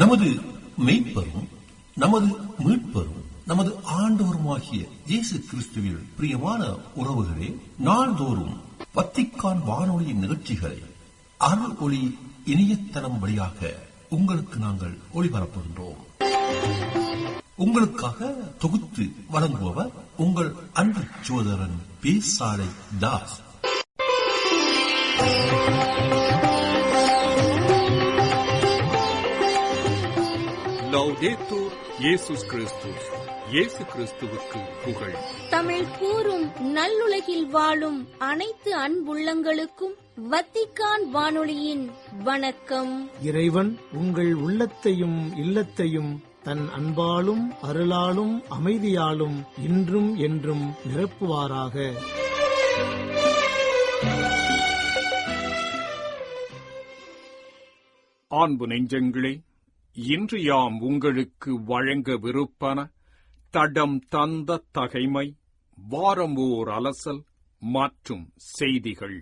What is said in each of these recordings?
நமது மெய்ப்பரும் நமது மீட்பரும் நமது ஆண்டவருமாகிய இயேசு கிறிஸ்துவில் பிரியமான உறவுகளே, நாள்தோறும் வத்திக்கான் வானொலியின் நிகழ்ச்சிகளை அருள் ஒளி இணையதளம் வழியாக உங்களுக்கு நாங்கள் ஒளிபரப்புகின்றோம். உங்களுக்காக தொகுத்து வழங்குபவர் உங்கள் அன்பு சகோதரன் பேசாலை தாஸ். லௌதேத்தூர் இயேசுஸ் கிறிஸ்துஸ். இயேசு கிறிஸ்துவுக்கு புகழ். தமிழ் கூறும் நல்லுலகில் வாழும் அனைத்து அன்புள்ளங்களுக்கும் வத்திக்கான் வானொலியின் வணக்கம். இறைவன் உங்கள் உள்ளத்தையும் இல்லத்தையும் தன் அன்பாலும் அருளாலும் அமைதியாலும் இன்றும் என்றும் நிரப்புவாராக. அன்பு நெஞ்சங்களே, இன்று யாம் உங்களுக்கு வழங்க விருப்பன தடம் தந்த தகைமை, வாரம் ஓர் அலசல் மற்றும் செய்திகள்.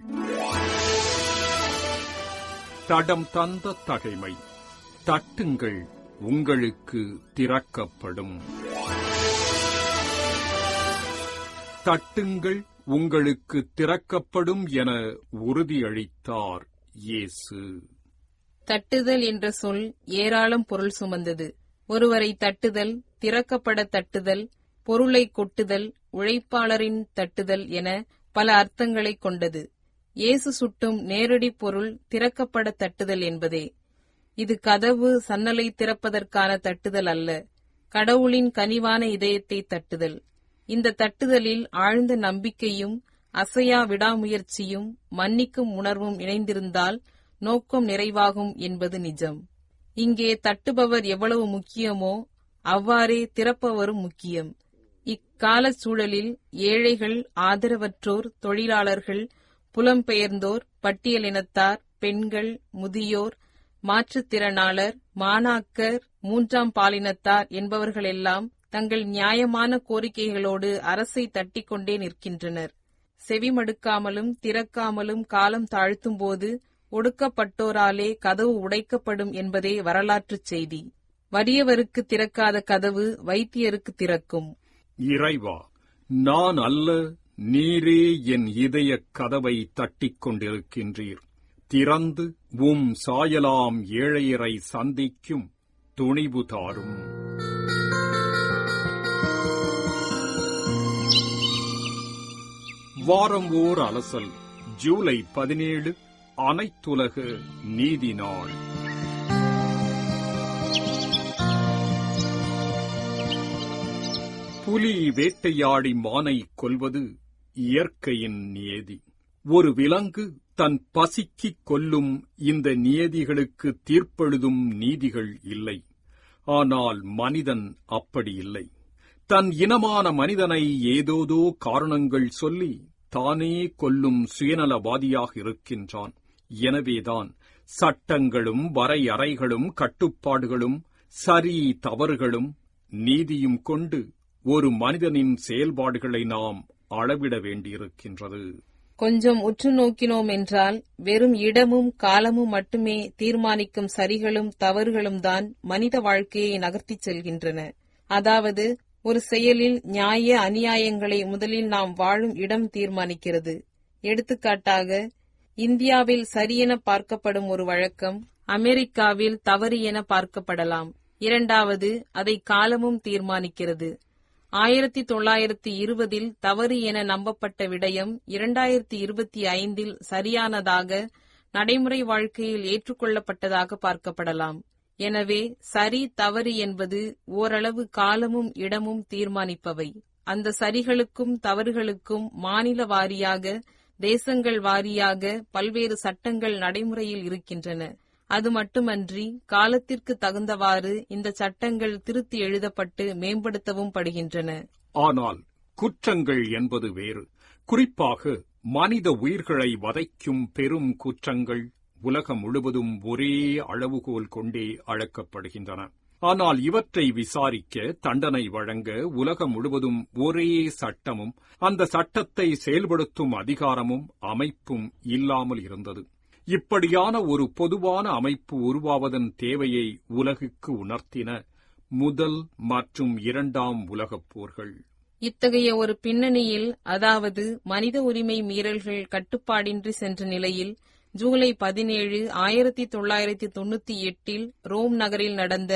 தடம் தந்த தகைமை. தட்டுங்கள், உங்களுக்கு திறக்கப்படும். தட்டுங்கள், உங்களுக்கு திறக்கப்படும் என உறுதியளித்தார் இயேசு. தட்டுதல் என்ற சொல் ஏராளம் பொருள் சுமந்தது. ஒருவரை தட்டுதல், திறக்கப்பட தட்டுதல், பொருளை கொட்டுதல், உழைப்பாளரின் தட்டுதல் என பல அர்த்தங்களை கொண்டது. இயேசு சுட்டும் நேரடி பொருள் திறக்கப்பட தட்டுதல் என்பதே. இது கதவு சன்னலை திறப்பதற்கான தட்டுதல் அல்ல, கடவுளின் கனிவான இதயத்தை தட்டுதல். இந்த தட்டுதலில் ஆழ்ந்த நம்பிக்கையும் அசையா விடாமுயற்சியும் மன்னிக்கும் உணர்வும் இணைந்திருந்தால் நோக்கம் நிறைவாகும் என்பது நிஜம். இங்கே தட்டுபவர் எவ்வளவு முக்கியமோ அவ்வாறே திறப்பவரும் முக்கியம். இக்கால சூழலில் ஏழைகள், ஆதரவற்றோர், தொழிலாளர்கள், புலம்பெயர்ந்தோர், பட்டியலினத்தார், பெண்கள், முதியோர், மாற்றுத்திறனாளர், மாணாக்கர், மூன்றாம் பாலினத்தார் என்பவர்களெல்லாம் தங்கள் நியாயமான கோரிக்கைகளோடு அரசை தட்டிக்கொண்டே நிற்கின்றனர். செவிமடுக்காமலும் திறக்காமலும் காலம் தாழ்த்தும் போது ஒடுக்கப்பட்டோராலே கதவு உடைக்கப்படும் என்பதே வரலாற்றுச் செய்தி. வறியவருக்கு திறக்காத கதவு வைத்தியருக்கு திறக்கும். இறைவா, நான் அல்ல, நீரே என் இதய கதவை தட்டிக் கொண்டிருக்கின்றீர். திறந்து உம் சாயலாம் ஏழையரை சந்திக்கும் துணிவு தாரும். வாரம் ஓர் அலசல். ஜூலை 17 அனைத்துலக நீதி நாள். புலி வேட்டையாடி மானை கொல்வது இயற்கையின் நியதி. ஒரு விலங்கு தன் பசிக்குக் கொல்லும் இந்த நியதிகளுக்கு தீர்ப்பெழுதும் நீதிகள் இல்லை. ஆனால் மனிதன் அப்படி இல்லை. தன் இனமான மனிதனை ஏதோதோ காரணங்கள் சொல்லி தானே கொல்லும் சுயநலவாதியாக இருக்கின்றான். எனவேதான் சட்டங்களும் வரையறைகளும் கட்டுப்பாடுகளும் சரி தவறுகளும் நீதியும் கொண்டு ஒரு மனிதனின் செயல்பாடுகளை நாம் அளவிட வேண்டியிருக்கின்றது. கொஞ்சம் உற்று நோக்கினோம் என்றால் வெறும் இடமும் காலமும் மட்டுமே தீர்மானிக்கும் சரிகளும் தவறுகளும் தான் மனித வாழ்க்கையை நகர்த்திச் செல்கின்றன. அதாவது ஒரு செயலில் நியாய அநியாயங்களை முதலில் நாம் வாழும் இடம் தீர்மானிக்கிறது. எடுத்துக்காட்டாக, இந்தியாவில் சரியென பார்க்கப்படும் ஒரு வழக்கம் அமெரிக்காவில் தவறு என பார்க்கப்படலாம். இரண்டாவது, அதை காலமும் தீர்மானிக்கிறது. 1920 தவறு என நம்பப்பட்ட விடயம் 2025 சரியானதாக, நடைமுறை வாழ்க்கையில் ஏற்றுக்கொள்ளப்பட்டதாக பார்க்கப்படலாம். எனவே சரி தவறு என்பது ஓரளவு காலமும் இடமும் தீர்மானிப்பவை. அந்த சரிகளுக்கும் தவறுகளுக்கும் மாநில வாரியாக, தேசங்கள் வாரியாக பல்வேறு சட்டங்கள் நடைமுறையில் இருக்கின்றன. அது மட்டுமன்றி காலத்திற்கு தகுந்தவாறு இந்த சட்டங்கள் திருத்தி எழுதப்பட்டு மேம்படுத்தவும் படுகின்றன. ஆனால் குற்றங்கள் என்பது வேறு. குறிப்பாக மனித உயிர்களை வதைக்கும் பெரும் குற்றங்கள் உலகம் முழுவதும் ஒரே அளவுகோல் கொண்டே அளக்கப்படுகின்றன. ஆனால் இவற்றை விசாரிக்க, தண்டனை வழங்க உலகம் முழுவதும் ஒரே சட்டமும் அந்த சட்டத்தை செயல்படுத்தும் அதிகாரமும் அமைப்பும் இல்லாமல் இருந்தது. இப்படியான ஒரு பொதுவான அமைப்பு உருவாவதன் தேவையை உலகுக்கு உணர்த்தின முதல் மற்றும் இரண்டாம் உலகப் போர்கள். இத்தகைய ஒரு பின்னணியில், அதாவது மனித உரிமை மீறல்கள் கட்டுப்பாடின்றி சென்ற நிலையில், ஜூலை 17, 1998 ரோம் நகரில் நடந்த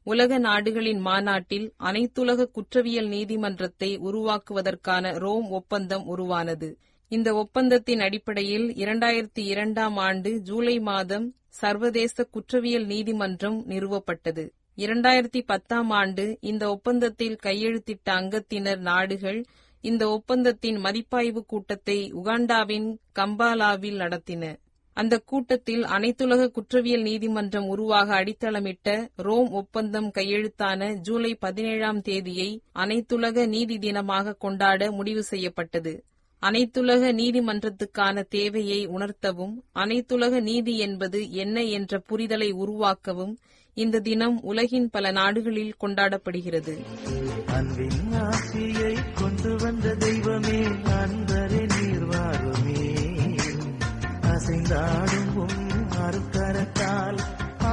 உலக நாடுகளின் மாநாட்டில் அனைத்துலக குற்றவியல் நீதிமன்றத்தை உருவாக்குவதற்கான ரோம் ஒப்பந்தம் உருவானது. இந்த ஒப்பந்தத்தின் அடிப்படையில் 2002ஆம் ஆண்டு ஜூலை மாதம் சர்வதேச குற்றவியல் நீதிமன்றம் நிறுவப்பட்டது. 2010ஆம் ஆண்டு இந்த ஒப்பந்தத்தில் கையெழுத்திட்ட அங்கத்தினர் நாடுகள் இந்த ஒப்பந்தத்தின் மதிப்பாய்வு கூட்டத்தை உகாண்டாவின் கம்பாலாவில் நடத்தின. அந்த கூட்டத்தில் அனைத்துலக குற்றவியல் நீதிமன்றம் உருவாக அடித்தளமிட்ட ரோம் ஒப்பந்தம் கையெழுத்தான ஜூலை 17ஆம் தேதியை அனைத்துலக நீதி தினமாக கொண்டாட முடிவு செய்யப்பட்டது. அனைத்துலக நீதிமன்றத்துக்கான தேவையை உணர்த்தவும், அனைத்துலக நீதி என்பது என்ன என்ற புரிதலை உருவாக்கவும் இந்த தினம் உலகின் பல நாடுகளில் கொண்டாடப்படுகிறது. அன்பின் ஆசியை கொண்டு வந்த தெய்வமே, அன்பரே நீர் வாருமே, அசைந்தாடும் அருக்கரத்தால்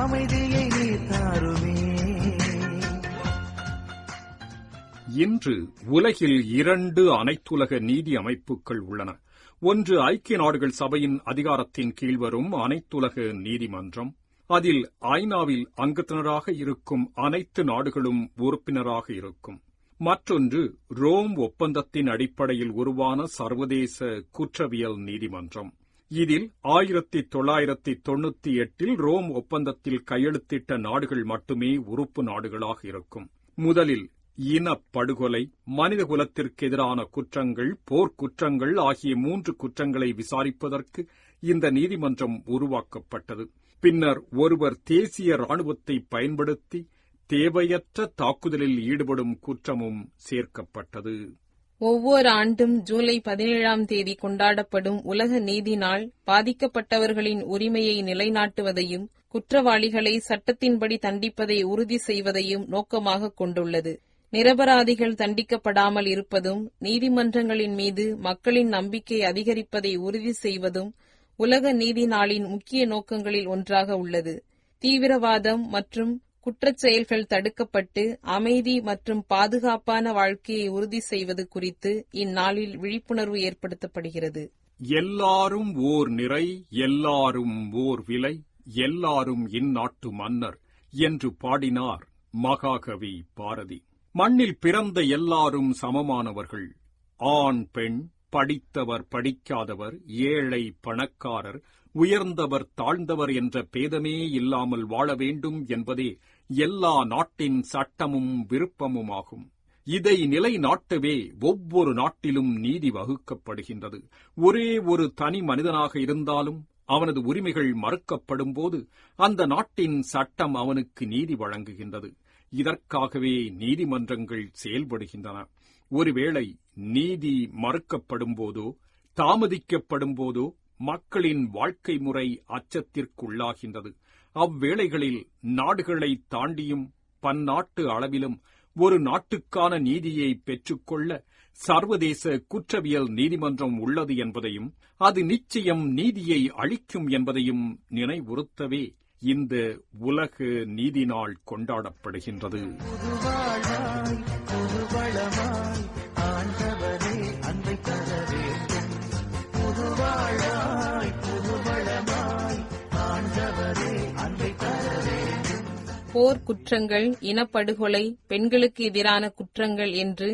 அமைதியை நீர் தாருமே. இன்று உலகில் 2 அனைத்துலக நீதி அமைப்புகள் உள்ளன. ஒன்று ஐக்கிய நாடுகள் சபையின் அதிகாரத்தின் கீழ் வரும் அனைத்துலக நீதிமன்றம். அதில் ஐநாவில் அங்கத்தினராக இருக்கும் அனைத்து நாடுகளும் உறுப்பினராக இருக்கும். மற்றொன்று ரோம் ஒப்பந்தத்தின் அடிப்படையில் உருவான சர்வதேச குற்றவியல் நீதிமன்றம். இதில் 1998 ரோம் ஒப்பந்தத்தில் கையெழுத்திட்ட நாடுகள் மட்டுமே உறுப்பு நாடுகளாக இருக்கும். முதலில் இனப்படுகொலை, மனிதகுலத்திற்கு எதிரான குற்றங்கள், போர்க்குற்றங்கள் ஆகிய 3 குற்றங்களை விசாரிப்பதற்கு இந்த நீதிமன்றம் உருவாக்கப்பட்டது. பின்னர் ஒருவர் தேசிய ராணுவத்தை பயன்படுத்தி தேவையற்ற தாக்குதலில் ஈடுபடும் குற்றமும் சேர்க்கப்பட்டது. ஒவ்வொரு ஆண்டும் ஜூலை 17ஆம் தேதி கொண்டாடப்படும் உலக நீதி நாள் பாதிக்கப்பட்டவர்களின் உரிமையை நிலைநாட்டுவதையும் குற்றவாளிகளை சட்டத்தின்படி தண்டிப்பதை உறுதி செய்வதையும் நோக்கமாக கொண்டுள்ளது. நிரபராதிகள் தண்டிக்கப்படாமல் இருப்பதும் நீதிமன்றங்களின் மீது மக்களின் நம்பிக்கை அதிகரிப்பதை உறுதி செய்வதும் உலக நீதி நாளின் முக்கிய நோக்கங்களில் ஒன்றாக உள்ளது. தீவிரவாதம் மற்றும் குற்றச் செயல்கள் தடுக்கப்பட்டு அமைதி மற்றும் பாதுகாப்பான வாழ்க்கையை உறுதி செய்வது குறித்து இந்நாளில் விழிப்புணர்வு ஏற்படுத்தப்படுகிறது. எல்லாரும் ஓர் நிறை, எல்லாரும் ஓர் விலை, எல்லாரும் இந்நாட்டு மன்னர் என்று பாடினார் மகாகவி பாரதி. மண்ணில் பிறந்த எல்லாரும் சமமானவர்கள். ஆண் பெண், படித்தவர் படிக்காதவர், ஏழை பணக்காரர், உயர்ந்தவர் தாழ்ந்தவர் என்ற பேதமே இல்லாமல் வாழ வேண்டும் என்பதே எல்லா நாட்டின் சட்டமும் விருப்பமுமாகும். இதை நிலைநாட்டவே ஒவ்வொரு நாட்டிலும் நீதி வகுக்கப்படுகின்றது. ஒரே ஒரு தனி மனிதனாக இருந்தாலும் அவனது உரிமைகள் மறுக்கப்படும்போது அந்த நாட்டின் சட்டம் அவனுக்கு நீதி வழங்குகின்றது. இதற்காகவே நீதிமன்றங்கள் செயல்படுகின்றன. ஒருவேளை நீதி மறுக்கப்படும் போதோ தாமதிக்கப்படும் போதோ மக்களின் வாழ்க்கை முறை அச்சத்திற்குள்ளாகின்றது. அவ்வேளைகளில் நாடுகளை தாண்டியும் பன்னாட்டு அளவிலும் ஒரு நாட்டுக்கான நீதியை பெற்றுக்கொள்ள சர்வதேச குற்றவியல் நீதிமன்றம் உள்ளது என்பதையும் அது நிச்சயம் நீதியை அளிக்கும் என்பதையும் நினைவுறுத்தவே இந்த உலக நீதி நாள் கொண்டாடப்படுகின்றது. புதுவாழ்வாய் புதுவளமாய் ஆண்டவரே அன்பை தர வேண்டும். புதுவாழ்வாய் புதுவளமாய் ஆண்டவரே அன்பை தர வேண்டும். போர் குற்றங்கள், இனப்படுகொலை, பெண்களுக்கு எதிரான குற்றங்கள் என்று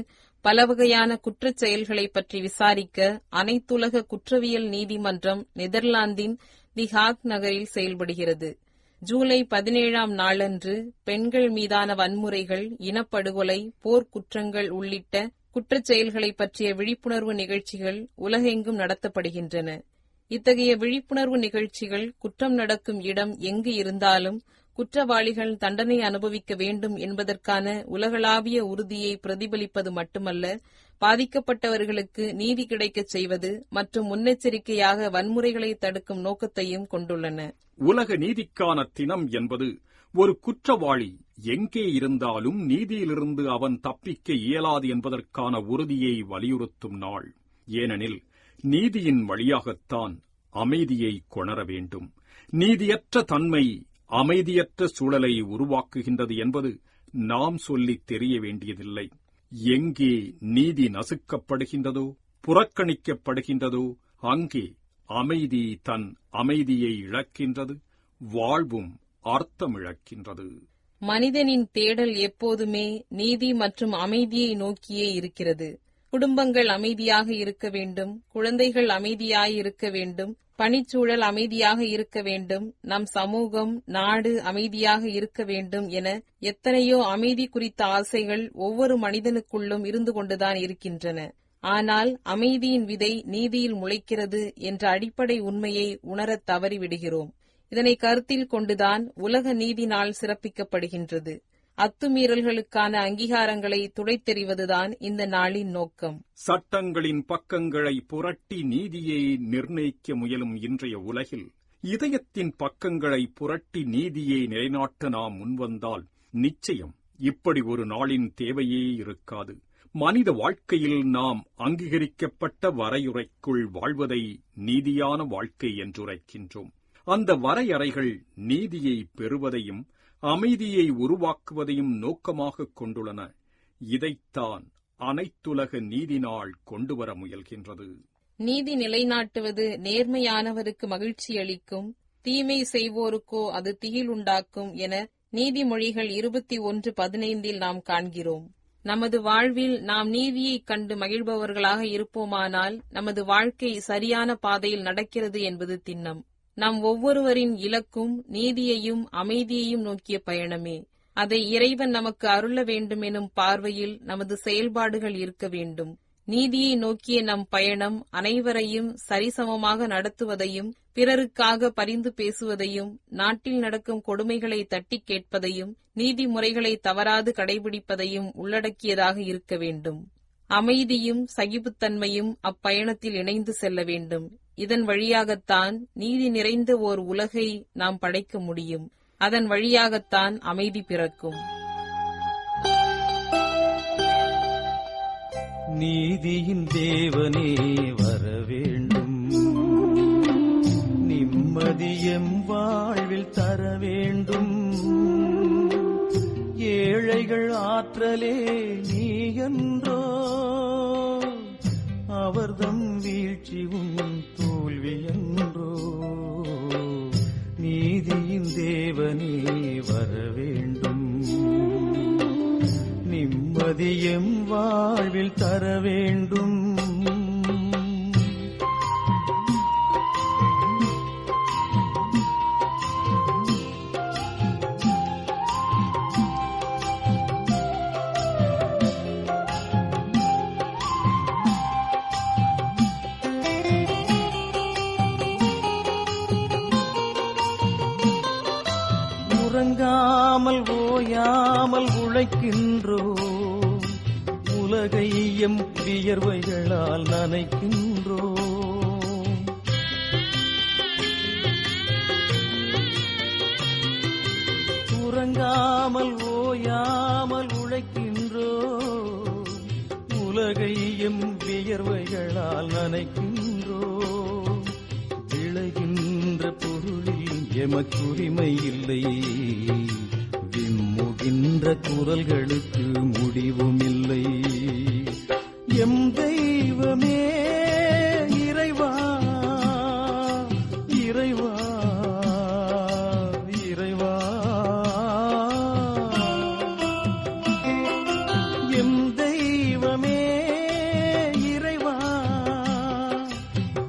பல வகையான குற்றச் செயல்களை பற்றி விசாரிக்க அனைத்துலக குற்றவியல் நீதிமன்றம் நெதர்லாந்தின் தி ஹாக் நகரில் செயல்படுகிறது. ஜூலை 17ஆம் நாளன்று பெண்கள் மீதான வன்முறைகள், இனப்படுகொலை, போர்க்குற்றங்கள் உள்ளிட்ட குற்றச் செயல்களை பற்றிய விழிப்புணர்வு நிகழ்ச்சிகள் உலகெங்கும் நடத்தப்படுகின்றன. இத்தகைய விழிப்புணர்வு நிகழ்ச்சிகள் குற்றம் நடக்கும் இடம் எங்கு இருந்தாலும் குற்றவாளிகள் தண்டனை அனுபவிக்க வேண்டும் என்பதற்கான உலகளாவிய உறுதியை பிரதிபலிப்பது மட்டுமல்ல, பாதிக்கப்பட்டவர்களுக்கு நீதி கிடைக்கச் செய்வது மற்றும் முன்னெச்சரிக்கையாக வன்முறைகளை தடுக்கும் நோக்கத்தையும் கொண்டுள்ளன. உலக நீதிக்கான தினம் என்பது ஒரு குற்றவாளி எங்கே இருந்தாலும் நீதியிலிருந்து அவன் தப்பிக்க இயலாது என்பதற்கான உறுதியை வலியுறுத்தும் நாள். ஏனெனில் நீதியின் வழியாகத்தான் அமைதியை கொணர வேண்டும். நீதியற்ற தன்மை அமைதியற்ற சூழலை உருவாக்குகின்றது என்பது நாம் சொல்லித் தெரிய வேண்டியதில்லை. எங்கே நீதி நசுக்கப்படுகின்றதோ, புறக்கணிக்கப்படுகின்றதோ, அங்கே அமைதி தன் அமைதியை இழக்கின்றது, வாழ்வும் அர்த்தமிழக்கின்றது. மனிதனின் தேடல் எப்போதுமே நீதி மற்றும் அமைதியை நோக்கியே இருக்கிறது. குடும்பங்கள் அமைதியாக இருக்க வேண்டும், குழந்தைகள் அமைதியாய் இருக்க வேண்டும், பணிச்சூழல் அமைதியாக இருக்க வேண்டும், நம் சமூகம் நாடு அமைதியாக இருக்க வேண்டும் என எத்தனையோ அமைதி குறித்த ஆசைகள் ஒவ்வொரு மனிதனுக்குள்ளும் இருந்து கொண்டுதான் இருக்கின்றன. ஆனால் அமைதியின் விதை நீதியில் முளைக்கிறது என்ற அடிப்படை உண்மையை உணரத் தவறிவிடுகிறோம். இதனை கருத்தில் கொண்டுதான் உலக நீதி நாள் சிறப்பிக்கப்படுகின்றது. அத்துமீறல்களுக்கான அங்கீகாரங்களை துடைத்தெறிவதுதான் இந்த நாளின் நோக்கம். சட்டங்களின் பக்கங்களை புரட்டி நீதியை நிர்ணயிக்க முயலும் இன்றைய உலகில் இதயத்தின் பக்கங்களை புரட்டி நீதியை நிலைநாட்ட நாம் முன்வந்தால் நிச்சயம் இப்படி ஒரு நாளின் தேவையே இருக்காது. மனித வாழ்க்கையில் நாம் அங்கீகரிக்கப்பட்ட வரையுறைக்குள் வாழ்வதை நீதியான வாழ்க்கை என்றுரைக்கின்றோம். அந்த வரையறைகள் நீதியை பெறுவதையும் அமைதியை உருவாக்குவதையும் நோக்கமாகக் கொண்டுள்ளன. இதைத்தான் அனைத்துலக நீதி நாள் கொண்டுவர முயல்கின்றது. நீதி நிலைநாட்டுவது நேர்மையானவருக்கு மகிழ்ச்சி அளிக்கும், தீமை செய்வோருக்கோ அது திகிலுண்டாக்கும் என நீதிமொழிகள் 21:15 நாம் காண்கிறோம். நமது வாழ்வில் நாம் நீதியைக் கண்டு மகிழ்பவர்களாக இருப்போமானால் நமது வாழ்க்கை சரியான பாதையில் நடக்கிறது என்பது திண்ணம். நம் ஒவ்வொருவரின் இலக்கும் நீதியையும் அமைதியையும் நோக்கிய பயணமே. அதை இறைவன் நமக்கு அருள வேண்டும் எனும் பார்வையில் நமது செயல்பாடுகள் இருக்க வேண்டும். நீதியை நோக்கிய நம் பயணம் அனைவரையும் சரிசமமாக நடத்துவதையும், பிறருக்காக பரிந்து பேசுவதையும், நாட்டில் நடக்கும் கொடுமைகளை தட்டிக் கேட்பதையும், நீதிமுறைகளை தவறாது கடைபிடிப்பதையும் உள்ளடக்கியதாக இருக்க வேண்டும். அமைதியும் சகிப்புத்தன்மையும் அப்பயணத்தில் இணைந்து செல்ல வேண்டும். இதன் வழியாகத்தான் நீதி நிறைந்த ஓர் உலகை நாம் படைக்க முடியும். அதன் வழியாகத்தான் அமைதி பிறக்கும். நீதியின் தேவனே வரவேண்டும், நிம்மதியம் வாழ்வில் தர வேண்டும். ஏழைகள் ஆற்றலே நீ என்றோ, அவர்தம் வீழ்ச்சியும் தோல்வி என்றோ. நீதியின் தேவனே வரவேண்டும், நிம்மதியம் வாழ்வில் தர வேண்டும். உறங்காமல் ஓயாமல் உழைக்கின்றோம், உலகை எம் வியர்வைகளால் நனைக்கின்றோம். உறங்காமல் ஓயாமல் உழைக்கின்றோம், உலகை எம் வியர்வைகளால் நனைக்கின்றோம். விளைகின்ற பொருளில் எமக்குரிமை இல்லை, விம்முகின்ற குரல்களுக்கு முடிவும் இல்லை. எம் தெய்வமே இறைவா, இறைவா, இறைவா. எம் தெய்வமே இறைவா,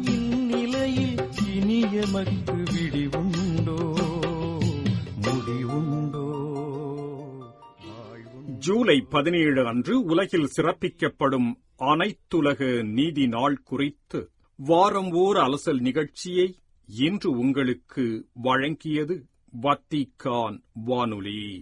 இந்நிலையில் இனியமக்கு விடிவுண்டோ, முடிவுண்டோ. ஜூலை 17 அன்று உலகில் சிறப்பிக்கப்படும் அனைத்துலக நீதி நாள் குறித்து வாரம் ஓர் அலசல் நிகழ்ச்சியை இன்று உங்களுக்கு வழங்கியது வத்திக்கான் வானொலி.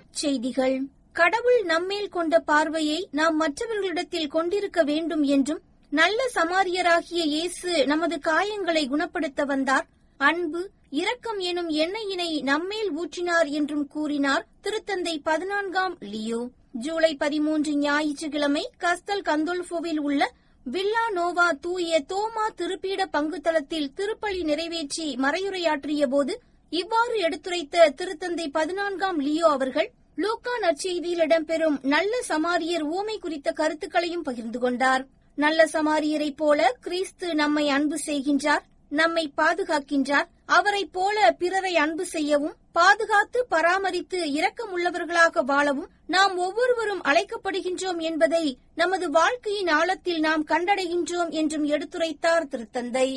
செய்திகள். கடவுள் நம்மேல் கொண்ட பார்வையை நாம் மற்றவர்களிடத்தில் கொண்டிருக்க வேண்டும் என்றும், நல்ல சமாரியராகிய இயேசு நமது காயங்களை குணப்படுத்த வந்தார், அன்பு, இரக்கம் எனும் எண்ணெயினை நம்மேல் ஊற்றினார் என்றும் கூறினார் திருத்தந்தை 14ஆம் லியோ. ஜூலை 13 ஞாயிற்றுக்கிழமை கஸ்தல் கந்தோல்ஃபோவில் உள்ள வில்லா நோவா தூய தோமா திருப்பீட பங்குத்தளத்தில் திருப்பலி நிறைவேற்றி மறையுரையாற்றிய போது இவ்வாறு எடுத்துரைத்த திருத்தந்தை 14ஆம் லியோ அவர்கள் லூக்கா நற்செய்தியில் இடம்பெறும் நல்ல சமாரியர் ஊமை குறித்த கருத்துக்களையும் பகிர்ந்து கொண்டார். நல்ல சமாரியரைப் போல கிறிஸ்து நம்மை அன்பு செய்கின்றார், நம்மை பாதுகாக்கின்றார். அவரைப் போல பிறரை அன்பு செய்யவும் பாதுகாத்து பராமரித்து இரக்கமுள்ளவர்களாக வாழவும் நாம் ஒவ்வொருவரும் அழைக்கப்படுகின்றோம் என்பதை நமது வாழ்க்கையின் ஆழத்தில் நாம் கண்டடைகின்றோம் என்றும் எடுத்துரைத்தார் திருத்தந்தை.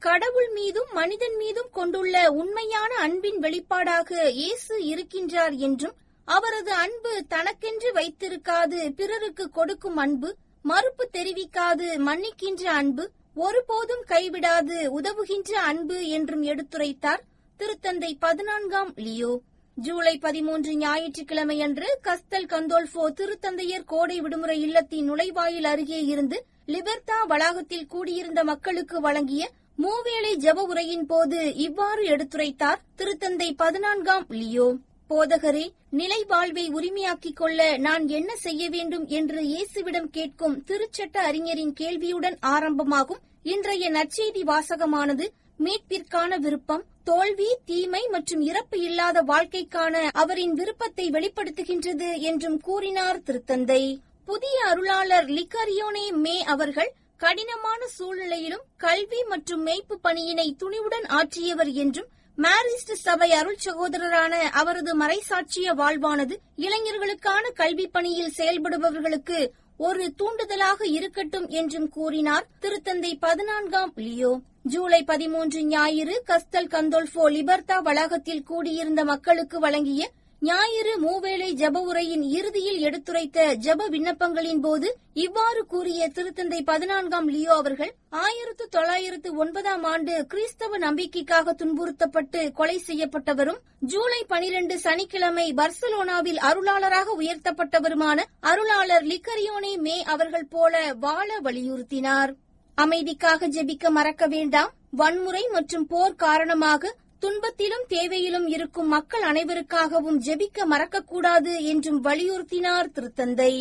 கடவுள் மீதும் மனிதன் மீதும் கொண்டுள்ள உண்மையான அன்பின் வெளிப்பாடாக இயேசு இருக்கின்றார் என்றும் அவரது அன்பு தனக்கென்று வைத்திருக்காது பிறருக்கு கொடுக்கும் அன்பு, மறுப்பு தெரிவிக்காது மன்னிக்கின்ற அன்பு, ஒருபோதும் கைவிடாது உதவுகின்ற அன்பு என்றும் எடுத்துரைத்தார் திருத்தந்தை 14ஆம் லியோ. ஜூலை 13 ஞாயிற்றுக்கிழமையன்று கஸ்தல் கந்தோல்ஃபோ திருத்தந்தையர் கோடை விடுமுறை இல்லத்தின் நுழைவாயில் அருகே இருந்து லிபர்தா வளாகத்தில் கூடியிருந்த மக்களுக்கு வழங்கிய மூவேளை ஜெப உரையின் போது இவ்வாறு எடுத்துரைத்தார் திருத்தந்தை 14ஆம் லியோ. போதகரே, நிலை வாழ்வை உரிமையாக்கிக் கொள்ள நான் என்ன செய்ய வேண்டும் என்று இயேசுவிடம் கேட்கும் திருச்சட்ட அறிஞரின் கேள்வியுடன் ஆரம்பமாகும் இன்றைய நற்செய்தி வாசகமானது மீட்பிற்கான விருப்பம், தோல்வி, தீமை மற்றும் இறப்பு இல்லாத வாழ்க்கைக்கான அவரின் விருப்பத்தை வெளிப்படுத்துகின்றது என்றும் கூறினார் திருத்தந்தை. புதிய அருளாளர் லிக்கரியோனே மே அவர்கள் கடினமான சூழ்நிலையிலும் கல்வி மற்றும் மேய்ப்பு பணியினை துணிவுடன் ஆற்றியவர் என்றும் மாரிஸ்ட் சபை அருள் சகோதரரான அவரது மறைசாட்சிய வாழ்வானது இளைஞர்களுக்கான கல்வி பணியில் செயல்படுபவர்களுக்கு ஒரு தூண்டுதலாக இருக்கட்டும் என்றும் கூறினார் திருத்தந்தை 14ஆம் லியோ. ஜூலை 13 ஞாயிறு கஸ்தல் கந்தோல்ஃபோ லிபர்தா வளாகத்தில் கூடியிருந்த மக்களுக்கு வழங்கிய ஞாயிறு மூவேளை ஜெப உரையின் இறுதியில் எடுத்துரைத்த ஜெப விண்ணப்பங்களின் போது இவ்வாறு கூறிய திருத்தந்தை 14ஆம் லியோ அவர்கள் 1909ஆம் ஆண்டு கிறிஸ்தவ நம்பிக்கைக்காக துன்புறுத்தப்பட்டு கொலை செய்யப்பட்டவரும் ஜூலை 12 சனிக்கிழமை பர்சலோனாவில் அருளாளராக உயர்த்தப்பட்டவருமான அருளாளர் லிக்கரியோனே மே அவர்கள் போல வாழ வலியுறுத்தினார். அமைதிக்காக ஜெபிக்க மறக்க வேண்டாம். வன்முறை மற்றும் போர் காரணமாக துன்பத்திலும் தேவையிலும் இருக்கும் மக்கள் அனைவருக்காகவும் ஜெபிக்க மறக்கக்கூடாது என்றும் வலியுறுத்தினார் திருத்தந்தை.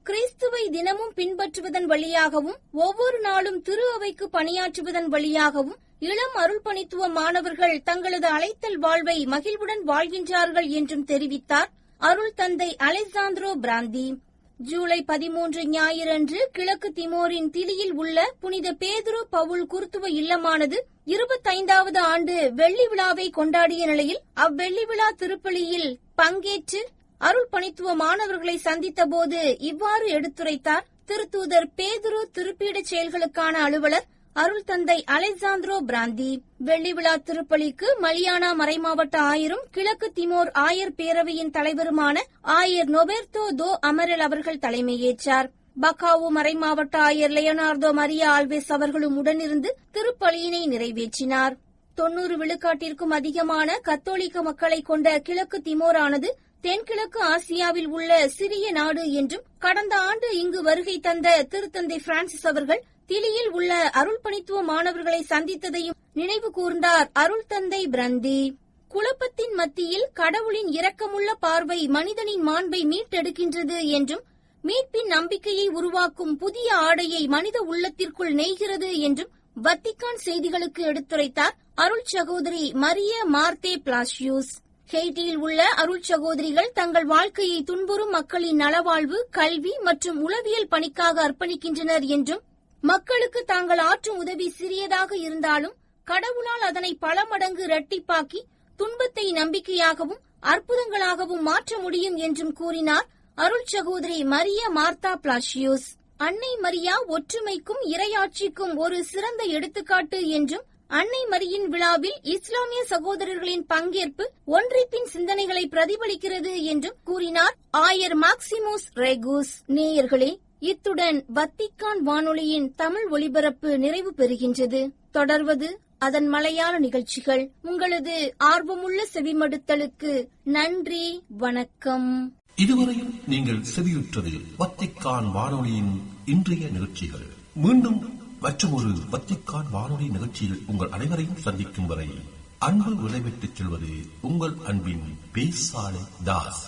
கிறிஸ்துவை தினமும் பின்பற்றுவதன் வழியாகவும் ஒவ்வொரு நாளும் திரு அவைக்கு பணியாற்றுவதன் வழியாகவும் இளம் அருள்பணித்துவ மாணவர்கள் தங்களது அழைத்தல் வாழ்வை மகிழ்வுடன் வாழ்கின்றார்கள் என்றும் தெரிவித்தார் அருள் தந்தை அலெசாந்திரோ பிராந்தி. ஜூலை 13 ஞாயிறன்று கிழக்கு திமோரின் திலியில் உள்ள புனித பேதுரு பவுல் குருத்துவ இல்லமானது 25வது ஆண்டு வெள்ளி விழாவை கொண்டாடிய நிலையில் அவ்வெள்ளி விழா திருப்பலியில் பங்கேற்று அருள் பணித்துவ மாணவர்களை சந்தித்த போது இவ்வாறு எடுத்துரைத்தார் திருத்தூதர் பேதுரு திருப்பீட செயல்களுக்கான அலுவலர் அருள் தந்தை அலெசாந்திரோ பிராந்தி. வெள்ளி விழா திருப்பலிக்கு மலியானா மறைமாவட்ட ஆயரும் கிழக்கு திமோர் ஆயர் பேரவையின் தலைவருமான ஆயர் நொபெர்டோ தோ அமரல் அவர்கள் தலைமையேற்றார். பக்காவு மறைமாவட்ட ஆயர் லியோனார்டோ மரியா ஆல்வேஸ் அவர்களும் உடனிருந்து திருப்பலியினை நிறைவேற்றினார். 90 விழுக்காட்டிற்கும் அதிகமான கத்தோலிக்க மக்களை கொண்ட கிழக்கு திமோரானது தென்கிழக்கு ஆசியாவில் உள்ள சிறிய நாடு என்றும் கடந்த ஆண்டு இங்கு வருகை தந்த திருத்தந்தை பிரான்சிஸ் அவர்கள் திலியில் உள்ள அருள் பணித்துவ மாணவர்களை சந்தித்ததையும் நினைவு கூர்ந்தார் அருள் தந்தை பிரந்தி. குழப்பத்தின் மத்தியில் கடவுளின் இரக்கமுள்ள பார்வை மனிதனின் மாண்பை மீட்டெடுக்கின்றது என்றும் மீட்பின் நம்பிக்கையை உருவாக்கும் புதிய ஆடையை மனித உள்ளத்திற்குள் நெய்கிறது என்றும் வத்திக்கான் செய்திகளுக்கு எடுத்துரைத்தார் அருள் சகோதரி மரிய மார்த்தே பிளாசியூஸ். ஹெய்டியில் உள்ள அருள் சகோதரிகள் தங்கள் வாழ்க்கையை துன்புறும் மக்களின் நலவாழ்வு, கல்வி மற்றும் உளவியல் பணிக்காக அர்ப்பணிக்கின்றனர் என்றும் மக்களுக்கு தாங்கள் ஆற்றும் உதவி சிறியதாக இருந்தாலும் கடவுளால் அதனை பல மடங்கு இரட்டிப்பாக்கி துன்பத்தை நம்பிக்கையாகவும் அற்புதங்களாகவும் மாற்ற முடியும் என்றும் கூறினார் அருள் சகோதரி மரிய மார்த்தா பிளாசியோஸ். அன்னை மரியா ஒற்றுமைக்கும் இறையாட்சிக்கும் ஒரு சிறந்த எடுத்துக்காட்டு என்றும் அன்னை மரியின் விழாவில் இஸ்லாமிய சகோதரர்களின் பங்கேற்பு ஒன்றிப்பின் சிந்தனைகளை பிரதிபலிக்கிறது என்றும் கூறினார் ஆயர் மாக்சிமோஸ் ரேகூஸ். நேயர்களே, இத்துடன் வத்திக்கான் வானொலியின் தமிழ் ஒலிபரப்பு நிறைவு பெறுகின்றது. தொடர்வது அதன் மலையாள நிகழ்ச்சிகள். உங்களது ஆர்வமுள்ள செவிமடுத்தலுக்கு நன்றி, வணக்கம். இதுவரையில் நீங்கள் செவியுற்றது வத்திக்கான் வானொலியின் இன்றைய நிகழ்ச்சிகள். மீண்டும் மற்றொரு வத்திக்கான் வானொலி நிகழ்ச்சியில் உங்கள் அனைவரையும் சந்திக்கும் வரை அன்பு விளைவிட்டுச் செல்வது உங்கள் அன்பின் பேசாலை தாஸ்.